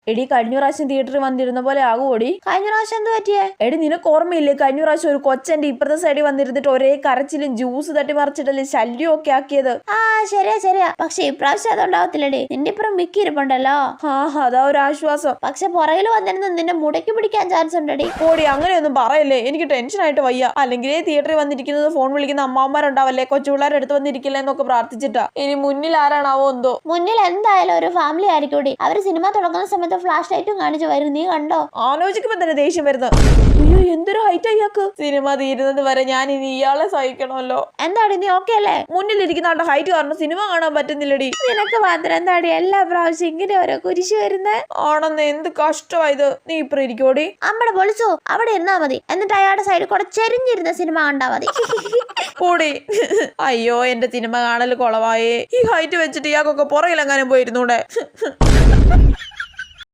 എടി കഴിഞ്ഞ പ്രാവശ്യം തിയേറ്ററിൽ വന്നിരുന്ന പോലെ ആകുമോടി? കഴിഞ്ഞ പ്രാവശ്യം എന്ത് പറ്റിയേ? എടി നിനക്ക് ഓർമ്മയില്ലേ കഴിഞ്ഞ പ്രാവശ്യം ഒരു കൊച്ചന്റെ ഇപ്പുറത്തെ സൈഡിൽ വന്നിരുന്നിട്ട് ഒരേ കരച്ചിലും ജ്യൂസ് തട്ടി മറിച്ചിട്ടല്ലേ ശല്യം ഒക്കെ ആക്കിയത്? ആ ശരിയാ. പക്ഷെ ഇപ്രാവശ്യം അതുണ്ടാവത്തില്ലടി. നിന്റെ ഇപ്പുറം മിക്കി ഇരിപ്പുണ്ടല്ലോ. അതാ ഒരു ആശ്വാസം. പക്ഷെ പുറകിൽ വന്നിരുന്ന നിന്നെ മുടക്കി പിടിക്കാൻ ചാൻസ് ഉണ്ടടി. ഓടി അങ്ങനെയൊന്നും പറയല്ലേ, എനിക്ക് ടെൻഷൻ ആയിട്ട് വയ്യ. അല്ലെങ്കിലേ തിയേറ്ററിൽ വന്നിരിക്കുന്നത് ഫോൺ വിളിക്കുന്ന അമ്മാവന്മാരുണ്ടാവല്ലേ, കൊച്ചു പിള്ളേരെ അടുത്ത് വന്നിരിക്കില്ല എന്നൊക്കെ പ്രാർത്ഥിച്ചിട്ടാ. ഇനി മുന്നിൽ ആരാണാവോ എന്തോ. മുന്നിൽ എന്തായാലും ഒരു ഫാമിലി ആയിരിക്കൂടി. അവര് സിനിമ തുടങ്ങുന്ന സമയത്ത് ഫ്ലാഷ് ലൈറ്റും കാണിച്ചു വരും. നീ കണ്ടോ? ആലോചിക്കുമ്പോ തന്നെ ദേഷ്യം വരുന്നത്. അയ്യോ എന്തൊരു ഹൈറ്റ് അയ്യാക്ക്. സിനിമ തീരുന്നത് വരെ ഞാൻ ഇനി ഇയാളെ സഹിക്കണമല്ലോ. എന്താടി നീ ഓക്കെ അല്ലേ? മുന്നിലിരിക്കുന്ന ആളുടെ ഹൈറ്റ് കാരണം സിനിമ കാണാൻ പറ്റുന്നില്ലടി. നിനക്ക് മാത്രം എന്താടി എല്ലാ പ്രാവശ്യം ഇങ്ങനെ ഓരോ കുരിശ് വരുന്നേ? ആണെന്ന് എന്ത് കഷ്ടമായത്. നീ ഇപ്പുറം ഇരിക്കോടി. അമ്മടെ പൊളിച്ചോ അവിടെ ഇരുന്നാ മതി. എന്നിട്ട് അയാളുടെ സൈഡിൽ കൂടെ ചെരിഞ്ഞിരുന്ന സിനിമ കണ്ടാ മതി. കൂടി. അയ്യോ എന്റെ സിനിമ കാണൽ കുളവായേ. ഈ ഹൈറ്റ് വെച്ചിട്ട് ഇയാൾക്കൊക്കെ പുറകിലെങ്ങാനും പോയിരുന്നൂടെ?